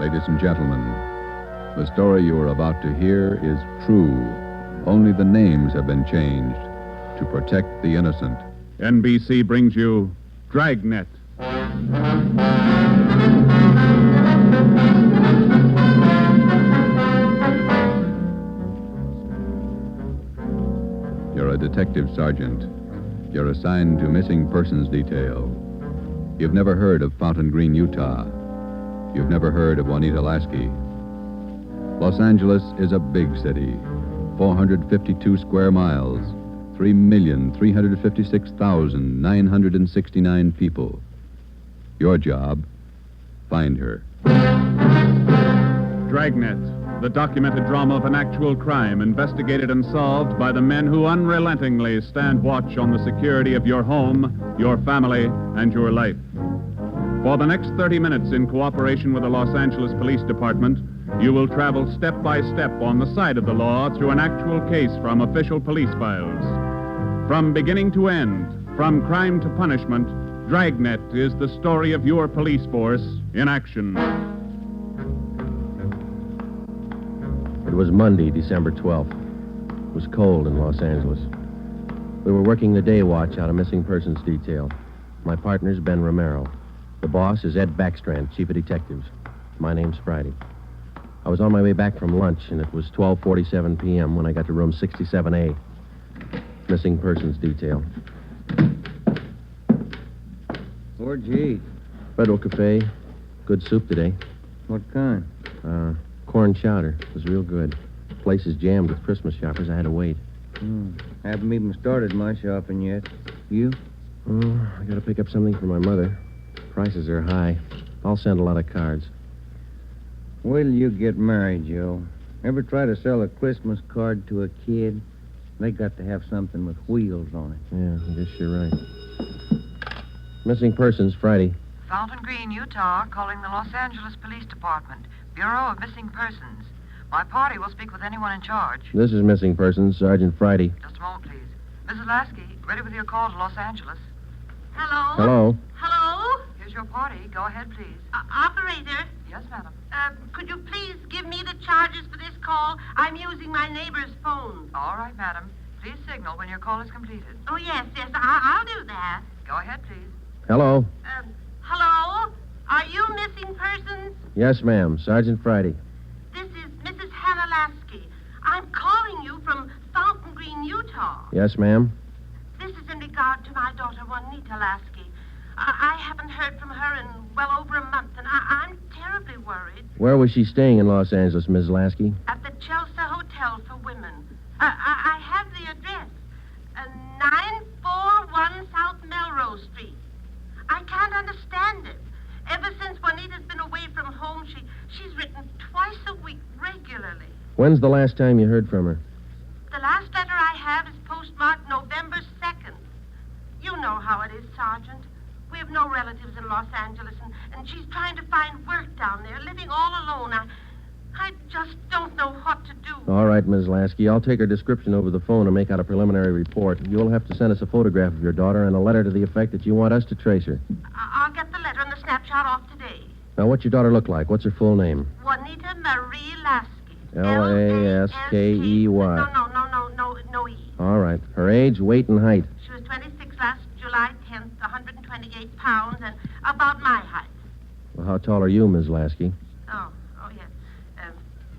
Ladies and gentlemen, the story you are about to hear is true. Only the names have been changed to protect the innocent. NBC brings you Dragnet. You're a detective sergeant. You're assigned to missing persons detail. You've never heard of Fountain Green, Utah. You've never heard of Juanita Lasky. Los Angeles is a big city, 452 square miles, 3,356,969 people. Your job, find her. Dragnet, the documented drama of an actual crime investigated and solved by the men who unrelentingly stand watch on the security of your home, your family, and your life. For the next 30 minutes, in cooperation with the Los Angeles Police Department, you will travel step by step on the side of the law through an actual case from official police files. From beginning to end, from crime to punishment, Dragnet is the story of your police force in action. It was Monday, December 12th. It was cold in Los Angeles. We were working the day watch out of missing persons detail. My partner's Ben Romero. The boss is Ed Backstrand, chief of detectives. My name's Friday. I was on my way back from lunch, and it was 12:47 p.m. when I got to room 67A. Missing persons detail. Where'd you eat? Federal Cafe. Good soup today. What kind? Corn chowder. It was real good. The place is jammed with Christmas shoppers. I had to wait. Haven't even started my shopping yet. You? Oh, I gotta pick up something for my mother. Prices are high. I'll send a lot of cards. Wait till you get married, Joe. Ever try to sell a Christmas card to a kid? They got to have something with wheels on it. Yeah, I guess you're right. Missing persons, Friday. Fountain Green, Utah, calling the Los Angeles Police Department. Bureau of Missing Persons. My party will speak with anyone in charge. This is missing persons, Sergeant Friday. Just a moment, please. Mrs. Lasky, ready with your call to Los Angeles. Hello? Hello? Hello? Here's your party. Go ahead, please. Operator, Yes, madam. could you please give me the charges for this call? I'm using my neighbor's phone. All right, madam. Please signal when your call is completed. Oh, yes, I'll do that. Go ahead, please. Hello? Hello? Are you missing persons? Yes, ma'am. Sergeant Friday. This is Mrs. Hannah Lasky. I'm calling you from Fountain Green, Utah. Yes, ma'am. This is in regard to my daughter, Juanita Lasky. I haven't heard from her in well over a month, and I'm terribly worried. Where was she staying in Los Angeles, Miss Lasky? At the Chelsea Hotel for Women. I have the address. 941 South Melrose Street. I can't understand it. Ever since Juanita's been away from home, she's written twice a week regularly. When's the last time you heard from her? The last letter I have is postmarked November 2nd. You know how it is, Sergeant. We have no relatives in Los Angeles, and she's trying to find work down there, living all alone. I just don't know what to do. All right, Miss Lasky. I'll take her description over the phone and make out a preliminary report. You'll have to send us a photograph of your daughter and a letter to the effect that you want us to trace her. I'll get the letter and the snapshot off today. Now, what's your daughter look like? What's her full name? Juanita Marie Lasky. Laskey. No E. All right. Her age, weight, and height. She was 26 last July 10th, 128 pounds, and about my height. Well, how tall are you, Miss Lasky? Oh, yes.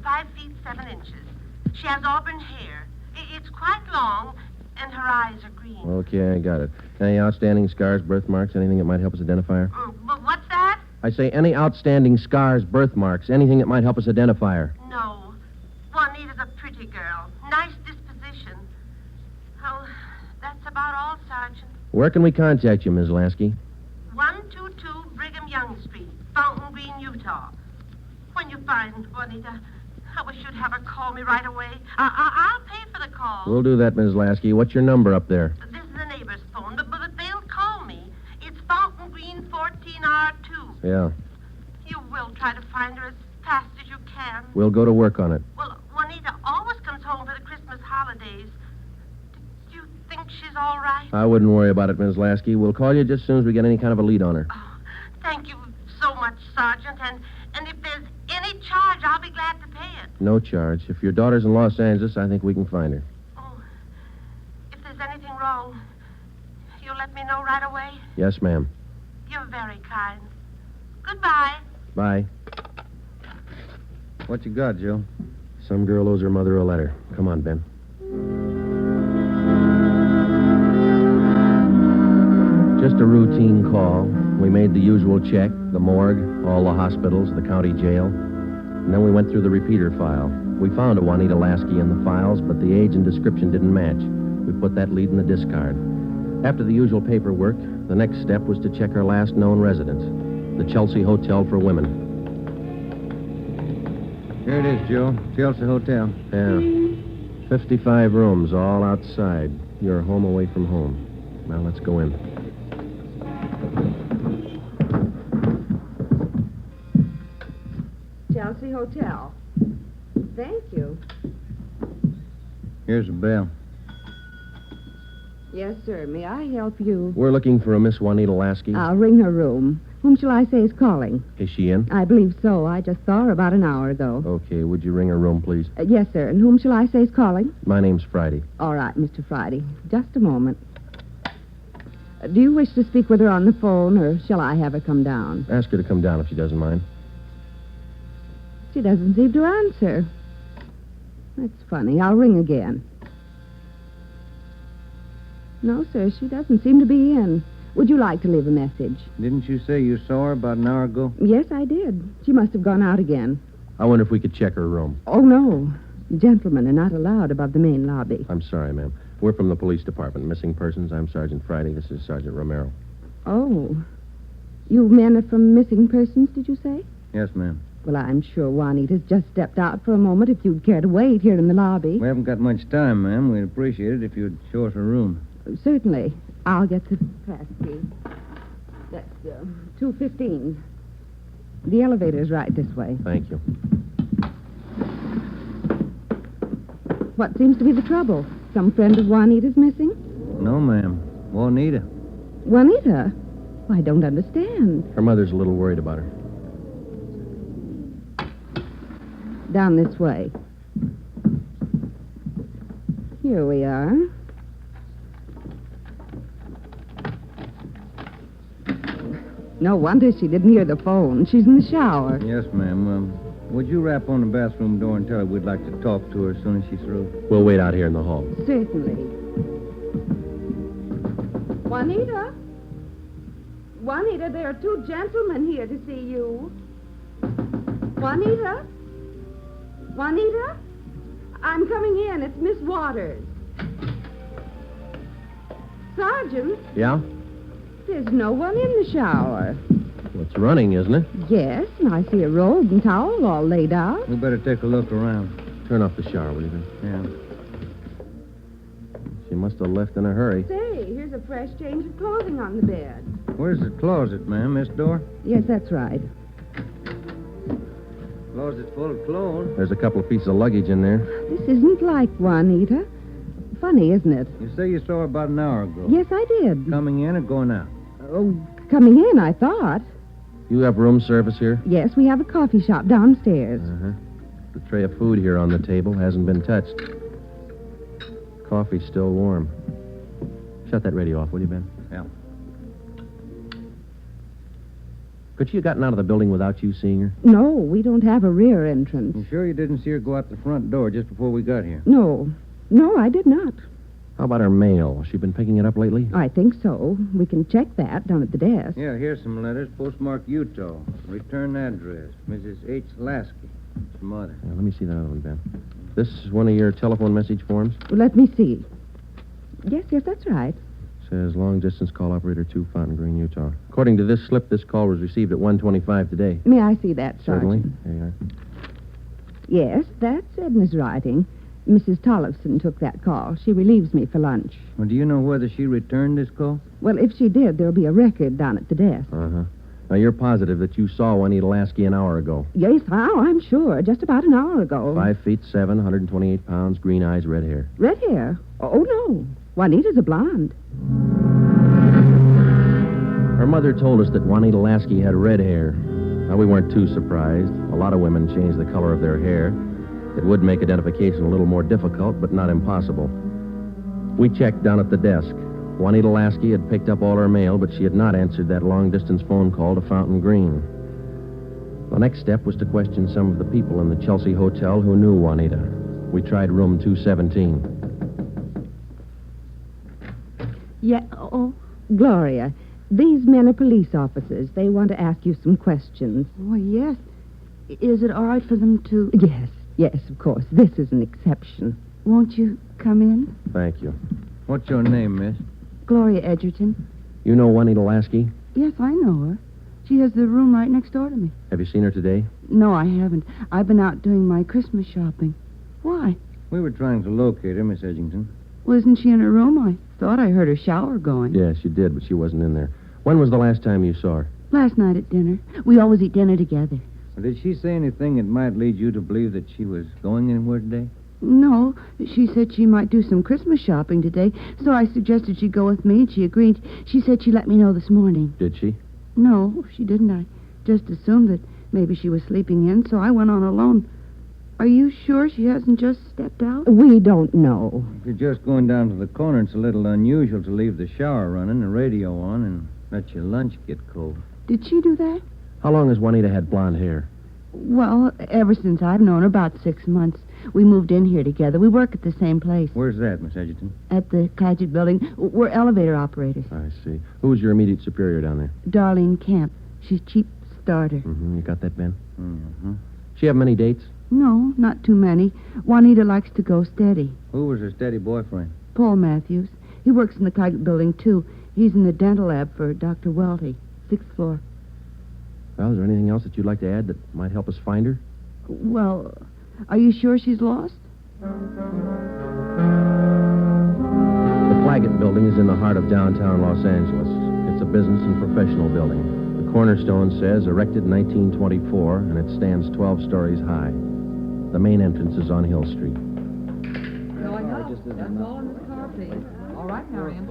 5 feet 7 inches. She has auburn hair. It's quite long, and her eyes are green. Okay, I got it. Any outstanding scars, birthmarks, anything that might help us identify her? But what's that? I say any outstanding scars, birthmarks, anything that might help us identify her. No. Juanita's a pretty girl. Nice disposition. Oh, that's about all, Sergeant. Where can we contact you, Miss Lasky? 122 Brigham Young Street, Fountain Green, Utah. When you find Juanita, I wish you'd have her call me right away. I'll pay for the call. We'll do that, Miss Lasky. What's your number up there? This is the neighbor's phone, but they'll call me. It's Fountain Green 14R2. Yeah. You will try to find her as fast as you can. We'll go to work on it. Well, Juanita always comes home for the Christmas holidays. Do you think she's all right? I wouldn't worry about it, Miss Lasky. We'll call you just as soon as we get any kind of a lead on her. Oh, thank you so much, Sergeant. And if there's No charge. If your daughter's in Los Angeles, I think we can find her. Oh, if there's anything wrong, you'll let me know right away? Yes, ma'am. You're very kind. Goodbye. Bye. What you got, Joe? Some girl owes her mother a letter. Come on, Ben. Just a routine call. We made the usual check, the morgue, all the hospitals, the county jail. And then we went through the repeater file. We found a Juanita Lasky in the files, but the age and description didn't match. We put that lead in the discard. After the usual paperwork, the next step was to check her last known residence, the Chelsea Hotel for Women. Here it is, Joe. Chelsea Hotel. Yeah. 55 rooms, all outside. You're home away from home. Now let's go in. Chelsea Hotel. Thank you. Here's a bell. Yes, sir. May I help you? We're looking for a Miss Juanita Lasky. I'll ring her room. Whom shall I say is calling? Is she in? I believe so. I just saw her about an hour ago. Okay, would you ring her room, please? Yes, sir. And whom shall I say is calling? My name's Friday. All right, Mr. Friday. Just a moment. Do you wish to speak with her on the phone, or shall I have her come down? Ask her to come down if she doesn't mind. She doesn't seem to answer. That's funny. I'll ring again. No, sir, she doesn't seem to be in. Would you like to leave a message? Didn't you say you saw her about an hour ago? Yes, I did. She must have gone out again. I wonder if we could check her room. Oh, no. Gentlemen are not allowed above the main lobby. I'm sorry, ma'am. We're from the police department. Missing persons. I'm Sergeant Friday. This is Sergeant Romero. Oh. You men are from Missing Persons, did you say? Yes, ma'am. Well, I'm sure Juanita's just stepped out for a moment if you'd care to wait here in the lobby. We haven't got much time, ma'am. We'd appreciate it if you'd show us her room. Certainly. I'll get the pass key. That's 215. The elevator's right this way. Thank you. What seems to be the trouble? Some friend of Juanita's missing? No, ma'am. Juanita. Juanita? I don't understand. Her mother's a little worried about her. Down this way. Here we are. No wonder she didn't hear the phone. She's in the shower. Yes, ma'am. Would you rap on the bathroom door and tell her we'd like to talk to her as soon as she's through? We'll wait out here in the hall. Certainly. Juanita? Juanita, there are two gentlemen here to see you. Juanita? Juanita? I'm coming in. It's Miss Waters. Sergeant? Yeah? There's no one in the shower. Well, it's running, isn't it? Yes, and I see a robe and towel all laid out. We better take a look around. Turn off the shower, will you, Ben? Yeah. She must have left in a hurry. Say, here's a fresh change of clothing on the bed. Where's the closet, ma'am? This door? Yes, that's right. Closet's full of clothes. There's a couple of pieces of luggage in there. This isn't like Juanita. Funny, isn't it? You say you saw her about an hour ago. Yes, I did. Coming in or going out? Oh, coming in, I thought. You have room service here? Yes, we have a coffee shop downstairs. Uh-huh. The tray of food here on the table hasn't been touched. Coffee's still warm. Shut that radio off, will you, Ben? Yeah. Could she have gotten out of the building without you seeing her? No, we don't have a rear entrance. You sure you didn't see her go out the front door just before we got here? No, I did not. How about her mail? Has she been picking it up lately? I think so. We can check that down at the desk. Yeah, here's some letters. Postmarked Utah. Return address. Mrs. H. Lasky. It's her mother. Yeah, let me see that other one, Ben. This is one of your telephone message forms? Let me see. Yes, that's right. Says long distance call operator 2, Fountain Green, Utah. According to this slip, this call was received at 1:25 today. May I see that, Certainly. Sergeant? There you are. Yes, that's Edna's writing. Mrs. Tollefson took that call. She relieves me for lunch. Well, do you know whether she returned this call? Well, if she did, there'll be a record down at the desk. Uh-huh. Now, you're positive that you saw Juanita Lasky an hour ago. Yes, I'm sure. Just about an hour ago. 5'7", 128 pounds, green eyes, red hair. Red hair? Oh, no. Juanita's a blonde. Her mother told us that Juanita Lasky had red hair. Now, we weren't too surprised. A lot of women change the color of their hair. It would make identification a little more difficult, but not impossible. We checked down at the desk. Juanita Lasky had picked up all her mail, but she had not answered that long-distance phone call to Fountain Green. The next step was to question some of the people in the Chelsea Hotel who knew Juanita. We tried room 217. Yeah, Gloria, these men are police officers. They want to ask you some questions. Oh, yes. Is it all right for them to... Yes, of course. This is an exception. Won't you come in? Thank you. What's your name, miss? Gloria Edgerton. You know Juanita Lasky? Yes, I know her. She has the room right next door to me. Have you seen her today? No, I haven't. I've been out doing my Christmas shopping. Why? We were trying to locate her, Miss Edgerton. Well, isn't she in her room? I thought I heard her shower going. Yes, you did, but she wasn't in there. When was the last time you saw her? Last night at dinner. We always eat dinner together. Well, did she say anything that might lead you to believe that she was going anywhere today? No, she said she might do some Christmas shopping today, so I suggested she go with me, and she agreed. She said she'd let me know this morning. Did she? No, she didn't. I just assumed that maybe she was sleeping in, so I went on alone. Are you sure she hasn't just stepped out? We don't know. If you're just going down to the corner, it's a little unusual to leave the shower running, the radio on, and let your lunch get cold. Did she do that? How long has Juanita had blonde hair? Well, ever since I've known her, about 6 months. We moved in here together. We work at the same place. Where's that, Miss Edgerton? At the Claggett building. We're elevator operators. I see. Who was your immediate superior down there? Darlene Kemp. She's chief starter. Mm-hmm. You got that, Ben? Mm-hmm. She have many dates? No, not too many. Juanita likes to go steady. Who was her steady boyfriend? Paul Matthews. He works in the Claggett building, too. He's in the dental lab for Dr. Welty, 6th floor. Well, is there anything else that you'd like to add that might help us find her? Well, are you sure she's lost? The Claggett building is in the heart of downtown Los Angeles. It's a business and professional building. The cornerstone says erected in 1924, and it stands 12 stories high. The main entrance is on Hill Street. Going up. That's all in this car, please. All right, Marion.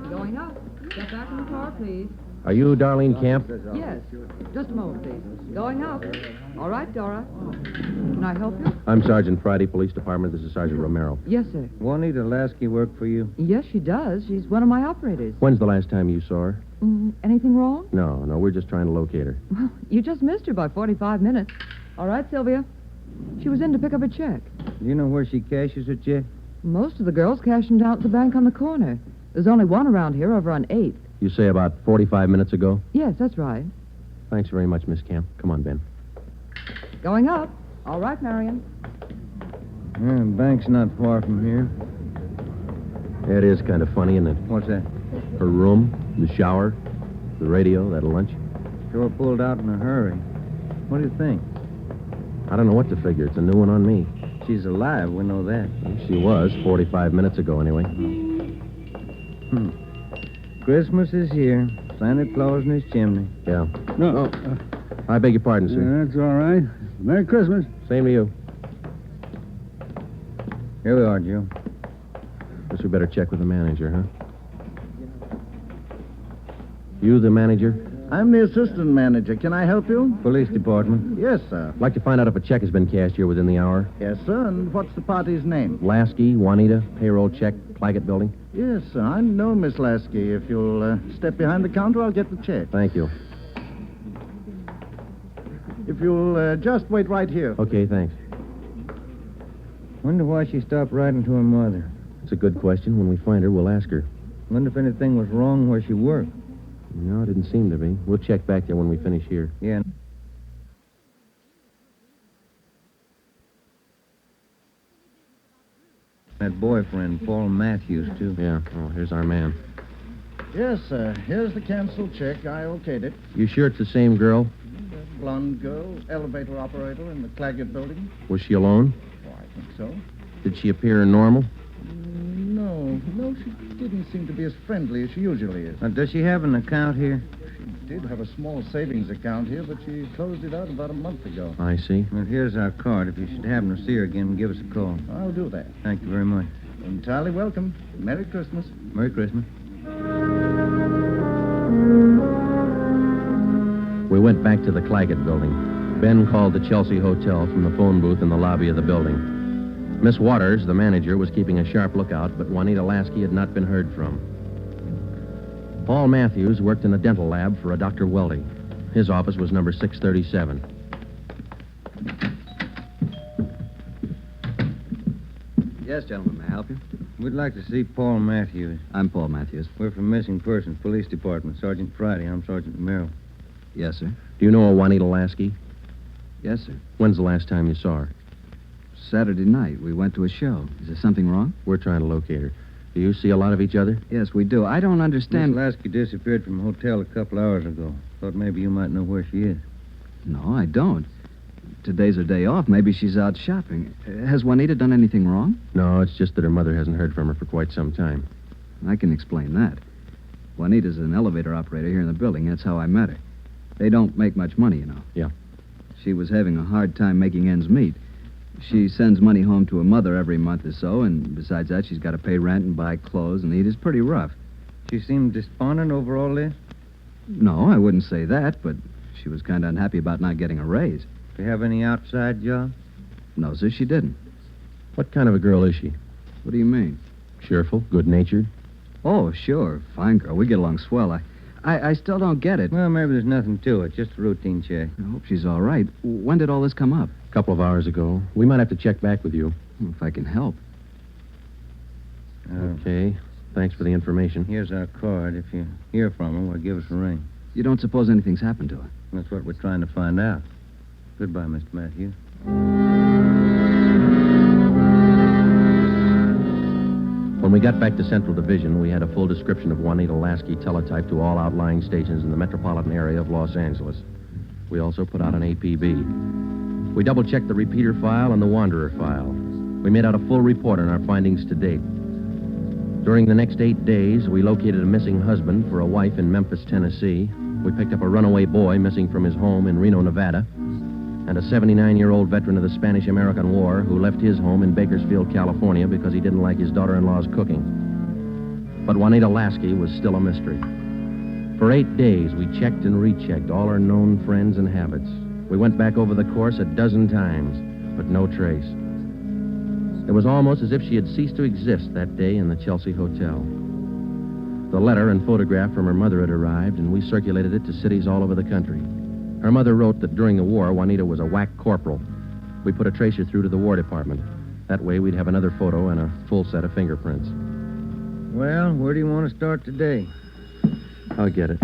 Going up. Get back in the car, please. Are you Darlene Camp? Yes. Just a moment, please. Going up. All right, Dora. Can I help you? I'm Sergeant Friday, Police Department. This is Sergeant Romero. Yes, sir. Juanita Lasky work for you? Yes, she does. She's one of my operators. When's the last time you saw her? Anything wrong? No, we're just trying to locate her. Well, you just missed her by 45 minutes. All right, Sylvia. She was in to pick up a check. Do you know where she cashes her check? Most of the girls cash them down at the bank on the corner. There's only one around here over on 8th. You say about 45 minutes ago? Yes, that's right. Thanks very much, Miss Camp. Come on, Ben. Going up. All right, Marion. Yeah, the bank's not far from here. It is kind of funny, isn't it? What's that? Her room, the shower, the radio, that lunch. Sure pulled out in a hurry. What do you think? I don't know what to figure. It's a new one on me. She's alive, we know that. She was, 45 minutes ago, anyway. Christmas is here. Santa Claus in his chimney. Yeah. No. I beg your pardon, sir. That's all right. Merry Christmas. Same to you. Here we are, Joe. Guess we better check with the manager, huh? You the manager? I'm the assistant manager. Can I help you? Police department. Yes, sir. I'd like to find out if a check has been cashed here within the hour. Yes, sir. And what's the party's name? Lasky, Juanita, payroll check, Claggett building. Yes, sir. I know Miss Lasky. If you'll step behind the counter, I'll get the check. Thank you. If you'll just wait right here. Okay, thanks. Wonder why she stopped writing to her mother. It's a good question. When we find her, we'll ask her. Wonder if anything was wrong where she worked. No, it didn't seem to be. We'll check back there when we finish here. Yeah. That boyfriend, Paul Matthews, too. Yeah. Oh, here's our man. Yes, sir. Here's the canceled check. I okayed it. You sure it's the same girl? The blonde girl, elevator operator in the Claggett building. Was she alone? Oh, I think so. Did she appear normal? No, she didn't seem to be as friendly as she usually is. Does she have an account here? She did have a small savings account here, but she closed it out about a month ago. I see. Well, here's our card. If you should happen to see her again, give us a call. I'll do that. Thank you very much. Entirely welcome. Merry Christmas. Merry Christmas. We went back to the Claggett building. Ben called the Chelsea Hotel from the phone booth in the lobby of the building. Miss Waters, the manager, was keeping a sharp lookout, but Juanita Lasky had not been heard from. Paul Matthews worked in a dental lab for a Dr. Weldy. His office was number 637. Yes, gentlemen, may I help you? We'd like to see Paul Matthews. I'm Paul Matthews. We're from Missing Persons Police Department. Sergeant Friday. I'm Sergeant Merrill. Yes, sir. Do you know a Juanita Lasky? Yes, sir. When's the last time you saw her? Saturday night, we went to a show. Is there something wrong? We're trying to locate her. Do you see a lot of each other? Yes, we do. I don't understand... Miss Lasky disappeared from a hotel a couple hours ago. Thought maybe you might know where she is. No, I don't. Today's her day off. Maybe she's out shopping. Has Juanita done anything wrong? No, it's just that her mother hasn't heard from her for quite some time. I can explain that. Juanita's an elevator operator here in the building. That's how I met her. They don't make much money, you know. Yeah. She was having a hard time making ends meet. She sends money home to her mother every month or so, and besides that, she's got to pay rent and buy clothes and eat. It's pretty rough. She seemed despondent over all this? No, I wouldn't say that, but she was kind of unhappy about not getting a raise. Do you have any outside job? No, sir, she didn't. What kind of a girl is she? What do you mean? Cheerful, good-natured? Oh, sure. Fine girl. We get along swell. I still don't get it. Well, maybe there's nothing to it. Just a routine check. I hope she's all right. When did all this come up? A couple of hours ago. We might have to check back with you. If I can help. Okay. Thanks for the information. Here's our card. If you hear from her, well, give us a ring. You don't suppose anything's happened to her? That's what we're trying to find out. Goodbye, Mr. Matthews. When we got back to Central Division, we had a full description of Juanita Lasky teletyped to all outlying stations in the metropolitan area of Los Angeles. We also put out an APB. We double-checked the repeater file and the wanderer file. We made out a full report on our findings to date. During the next 8 days, we located a missing husband for a wife in Memphis, Tennessee. We picked up a runaway boy missing from his home in Reno, Nevada, and a 79-year-old veteran of the Spanish-American War who left his home in Bakersfield, California because he didn't like his daughter-in-law's cooking. But Juanita Lasky was still a mystery. For 8 days, we checked and rechecked all her known friends and habits. We went back over the course a dozen times, but no trace. It was almost as if she had ceased to exist that day in the Chelsea Hotel. The letter and photograph from her mother had arrived, and we circulated it to cities all over the country. Her mother wrote that during the war, Juanita was a whack corporal. We put a tracer through to the War Department. That way, we'd have another photo and a full set of fingerprints. Well, where do you want to start today? I'll get it.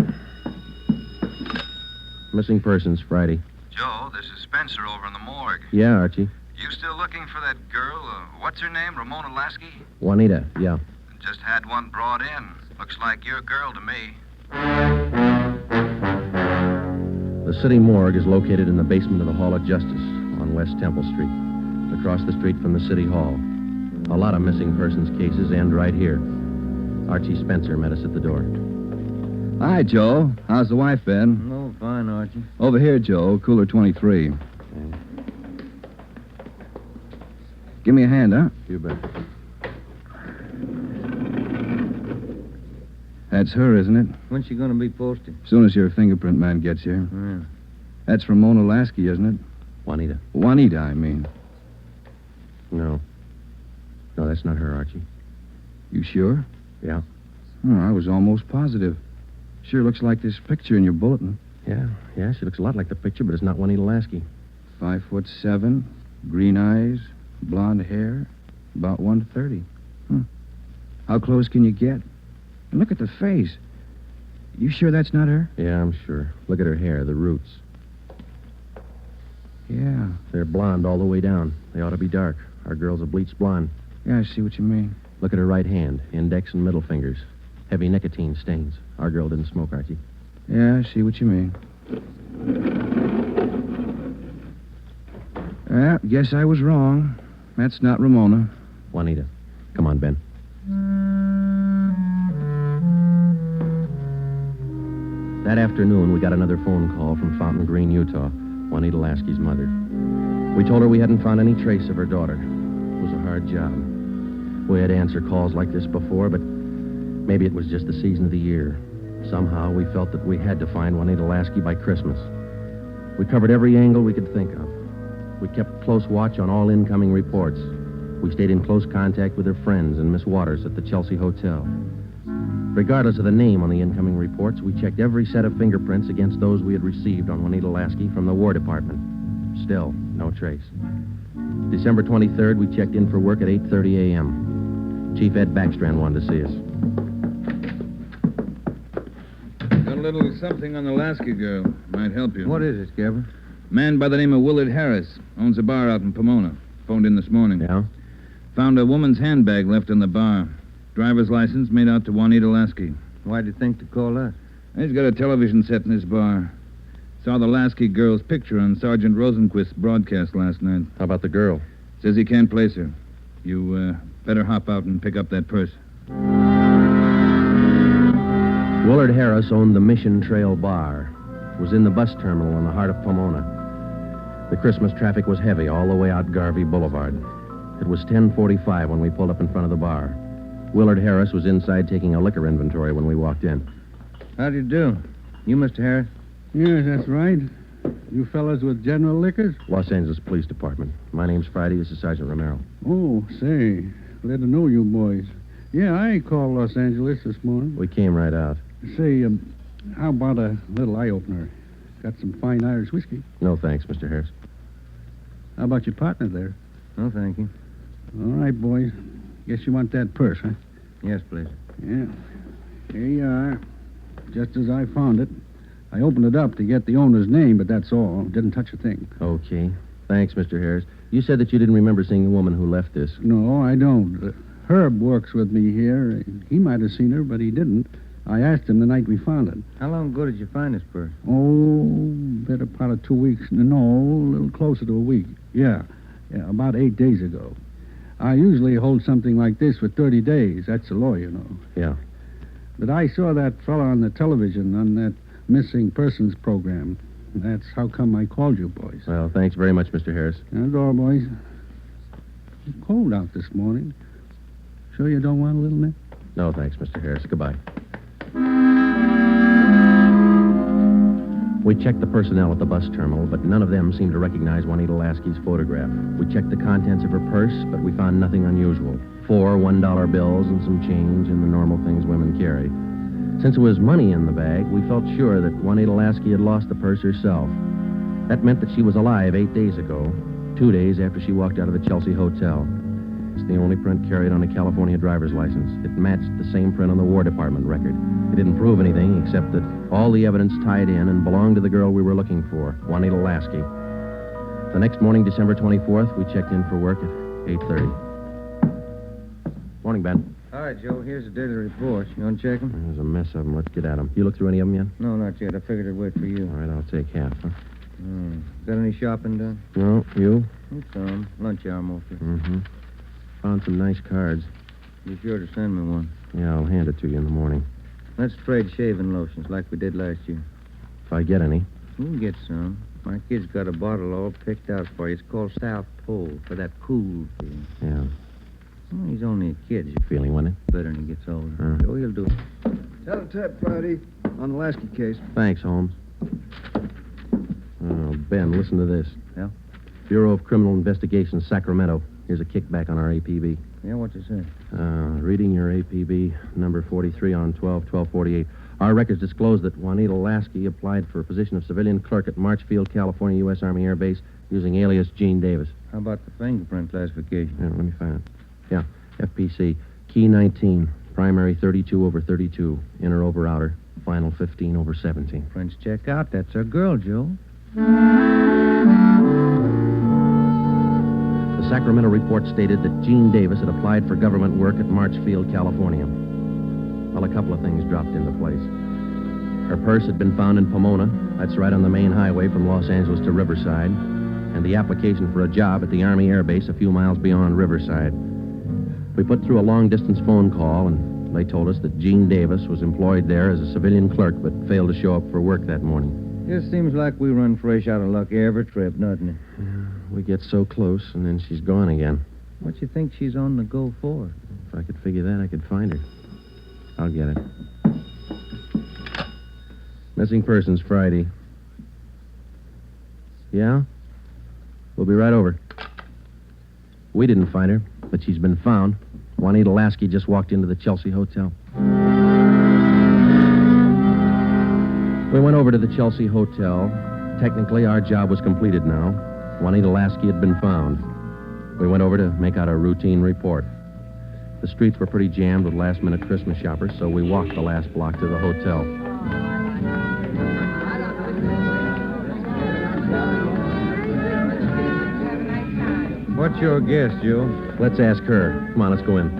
Missing persons, Friday. Joe, this is Spencer over in the morgue. Yeah, Archie. You still looking for that girl? What's her name? Ramona Lasky? Juanita, yeah. Just had one brought in. Looks like your girl to me. The city morgue is located in the basement of the Hall of Justice on West Temple Street, across the street from the City Hall. A lot of missing persons cases end right here. Archie Spencer met us at the door. Hi, Joe. How's the wife been? Oh, fine, Archie. Over here, Joe. Cooler 23. Okay. Give me a hand, huh? You bet. That's her, isn't it? When's she going to be posted? As soon as your fingerprint man gets here. Yeah. That's Ramona Lasky, isn't it? Juanita. Juanita, I mean. No. No, that's not her, Archie. You sure? Yeah. Oh, I was almost positive. Sure looks like this picture in your bulletin. Yeah, she looks a lot like the picture, but it's not Juanita Lasky. 5'7", green eyes, blonde hair, about 130. How close can you get? And look at the face. You sure that's not her? Yeah, I'm sure. Look at her hair, the roots. Yeah. They're blonde all the way down. They ought to be dark. Our girl's a bleached blonde. Yeah, I see what you mean. Look at her right hand, index and middle fingers. Heavy nicotine stains. Our girl didn't smoke, Archie. Yeah, I see what you mean. Well, guess I was wrong. That's not Ramona. Juanita. Come on, Ben. That afternoon, we got another phone call from Fountain Green, Utah, Juanita Lasky's mother. We told her we hadn't found any trace of her daughter. It was a hard job. We had to answer calls like this before, but maybe it was just the season of the year. Somehow, we felt that we had to find Juanita Lasky by Christmas. We covered every angle we could think of. We kept close watch on all incoming reports. We stayed in close contact with her friends and Miss Waters at the Chelsea Hotel. Regardless of the name on the incoming reports, we checked every set of fingerprints against those we had received on Juanita Lasky from the War Department. Still, no trace. December 23rd, we checked in for work at 8:30 a.m. Chief Ed Backstrand wanted to see us. Got a little something on the Lasky girl. Might help you. What is it, Skipper? Man by the name of Willard Harris. Owns a bar out in Pomona. Phoned in this morning. Yeah? Found a woman's handbag left in the bar. Driver's license made out to Juanita Lasky. Why'd you think to call us? He's got a television set in his bar. Saw the Lasky girl's picture on Sergeant Rosenquist's broadcast last night. How about the girl? Says he can't place her. You better hop out and pick up that purse. Willard Harris owned the Mission Trail Bar. It was in the bus terminal in the heart of Pomona. The Christmas traffic was heavy all the way out Garvey Boulevard. It was 10:45 when we pulled up in front of the bar. Willard Harris was inside taking a liquor inventory when we walked in. How do you do? You, Mr. Harris? Yes, that's right. You fellas with General Liquors? Los Angeles Police Department. My name's Friday. This is Sergeant Romero. Oh, say, glad to know you boys. Yeah, I called Los Angeles this morning. We came right out. Say, how about a little eye-opener? Got some fine Irish whiskey. No, thanks, Mr. Harris. How about your partner there? No, thank you. All right, boys. Guess you want that purse, huh? Yes, please. Yeah. Here you are. Just as I found it. I opened it up to get the owner's name, but that's all. Didn't touch a thing. Okay. Thanks, Mr. Harris. You said that you didn't remember seeing the woman who left this. No, I don't. Herb works with me here. He might have seen her, but he didn't. I asked him the night we found it. How long ago did you find this purse? Oh, better part of 2 weeks. No, a little closer to a week. Yeah, about 8 days ago. I usually hold something like this for 30 days. That's the law, you know. Yeah. But I saw that fellow on the television on that missing persons program. That's how come I called you, boys. Well, thanks very much, Mr. Harris. That's all, boys. It's cold out this morning. Sure you don't want a little nip? No, thanks, Mr. Harris. Goodbye. We checked the personnel at the bus terminal, but none of them seemed to recognize Juanita Lasky's photograph. We checked the contents of her purse, but we found nothing unusual. 4 $1 bills and some change and the normal things women carry. Since there was money in the bag, we felt sure that Juanita Lasky had lost the purse herself. That meant that she was alive 8 days ago, 2 days after she walked out of the Chelsea Hotel. It's the only print carried on a California driver's license. It matched the same print on the War Department record. It didn't prove anything except that all the evidence tied in and belonged to the girl we were looking for, Juanita Lasky. The next morning, December 24th, we checked in for work at 8:30. Morning, Ben. All right, Joe, here's the daily report. You want to check them? There's a mess of them. Let's get at them. You look through any of them yet? No, not yet. I figured I'd wait for you. All right, I'll take half, huh? Got any shopping done? No, you? Some. Lunch hour mostly. Mm-hmm. Found some nice cards. Be sure to send me one. Yeah, I'll hand it to you in the morning. Let's trade shaving lotions like we did last year. If I get any. You can get some. My kid's got a bottle all picked out for you. It's called South Pole for that cool feeling. Yeah. Well, he's only a kid. You feeling, wasn't it? Better when he gets older. Oh, he'll do it. Tell him Ted Friday on the Lasky case. Thanks, Holmes. Oh, Ben, listen to this. Yeah? Bureau of Criminal Investigation, Sacramento. Here's a kickback on our APB. Yeah, what's it say? Reading your APB, number 43 on 12/12/48. Our records disclose that Juanita Lasky applied for a position of civilian clerk at Marchfield, California, U.S. Army Air Base, using alias Gene Davis. How about the fingerprint classification? Yeah, let me find it. Yeah, FPC, key 19, primary 32/32, inner over outer, final 15/17. Prints check out. That's our girl, Joe. The Sacramento report stated that Gene Davis had applied for government work at Marchfield, California. Well, a couple of things dropped into place. Her purse had been found in Pomona. That's right on the main highway from Los Angeles to Riverside. And the application for a job at the Army Air Base a few miles beyond Riverside. We put through a long-distance phone call, and they told us that Gene Davis was employed there as a civilian clerk, but failed to show up for work that morning. It seems like we run fresh out of luck every trip, doesn't it? Yeah, we get so close, and then she's gone again. What you think she's on the go for? If I could figure that, I could find her. I'll get it. Missing persons, Friday. Yeah? We'll be right over. We didn't find her, but she's been found. Juanita Lasky just walked into the Chelsea Hotel. We went over to the Chelsea Hotel. Technically, our job was completed now. Juanita Lasky had been found. We went over to make out a routine report. The streets were pretty jammed with last-minute Christmas shoppers, so we walked the last block to the hotel. What's your guess, Joe? Let's ask her. Come on, let's go in.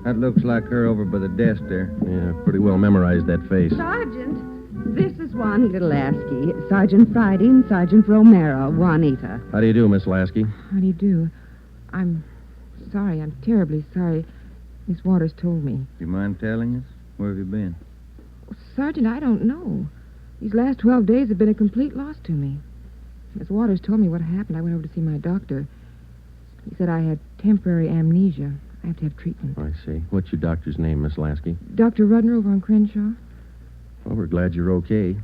That looks like her over by the desk there. Yeah, pretty well memorized that face. Sergeant, this is Juanita Lasky. Sergeant Friday and Sergeant Romero, Juanita. How do you do, Miss Lasky? How do you do? I'm sorry. I'm terribly sorry. Miss Waters told me. You mind telling us? Where have you been? Sergeant, I don't know. These last 12 days have been a complete loss to me. Miss Waters told me what happened. I went over to see my doctor. He said I had temporary amnesia. I have to have treatment. I see. What's your doctor's name, Miss Lasky? Dr. Rudner over on Crenshaw. Well, we're glad you're okay.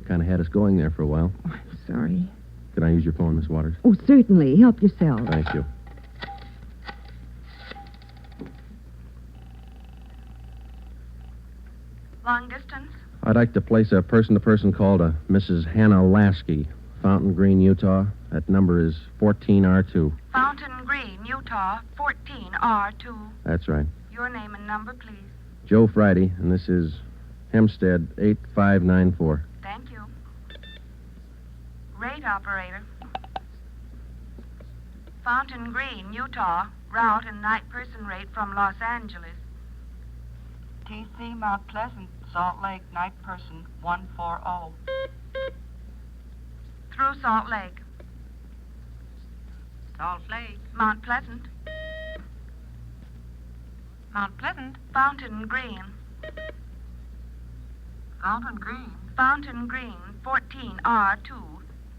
Kind of had us going there for a while. Oh, I'm sorry. Can I use your phone, Miss Waters? Oh, certainly. Help yourself. Thank you. Long distance? I'd like to place a person-to-person call to Mrs. Hannah Lasky, Fountain Green, Utah. That number is 14R2. Fountain Green, Utah, 14R2. That's right. Your name and number, please. Joe Friday, and this is Hempstead 8594. Thank you. Rate operator. Fountain Green, Utah, route and night person rate from Los Angeles. TC Mount Pleasant, Salt Lake, night person 140. Through Salt Lake. Salt Lake. Mount Pleasant. Mount Pleasant. Fountain Green. Fountain Green. Fountain Green, 14R2.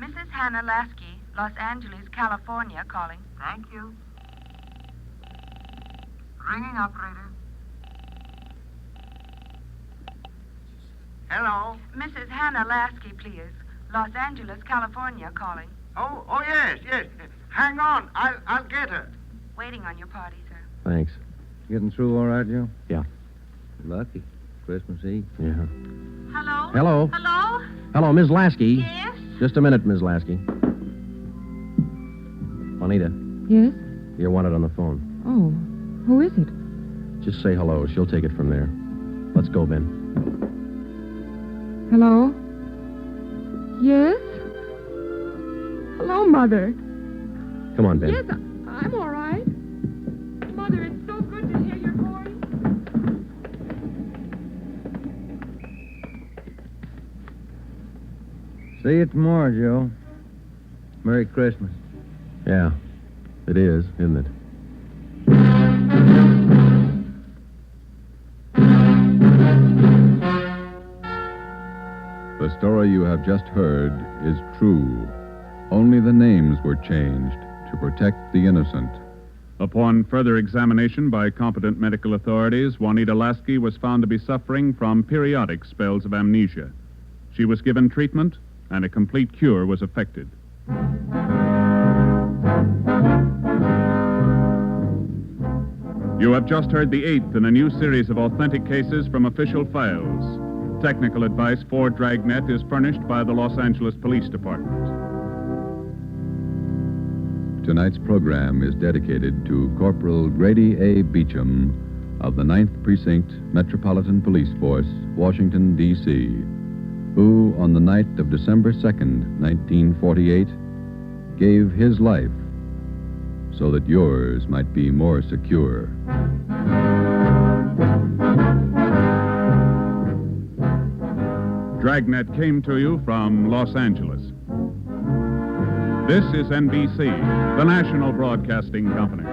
Mrs. Hannah Lasky, Los Angeles, California, calling. Thank you. Ringing operator. Hello? Mrs. Hannah Lasky, please. Los Angeles, California, calling. Oh, yes. Hang on. I'll get her. Waiting on your party, sir. Thanks. Getting through all right, Joe? Yeah. Lucky. Christmas Eve. Yeah. Hello? Hello? Hello? Hello, Ms. Lasky. Yes? Just a minute, Ms. Lasky. Juanita, Yes? you're wanted on the phone. Oh, who is it? Just say hello. She'll take it from there. Let's go, Ben. Hello? Yes? Hello, Mother. Come on, Ben. Yes, I'm all right. Mother, it's so good to hear your voice. See you tomorrow, Joe. Merry Christmas. Yeah, it is, isn't it? The story you have just heard is true. Only the names were changed to protect the innocent. Upon further examination by competent medical authorities, Juanita Lasky was found to be suffering from periodic spells of amnesia. She was given treatment, and a complete cure was effected. You have just heard the 8th in a new series of authentic cases from official files. Technical advice for Dragnet is furnished by the Los Angeles Police Department. Tonight's program is dedicated to Corporal Grady A. Beecham of the 9th Precinct Metropolitan Police Force, Washington, D.C., who, on the night of December 2nd, 1948, gave his life so that yours might be more secure. Dragnet came to you from Los Angeles. This is NBC, the national broadcasting company.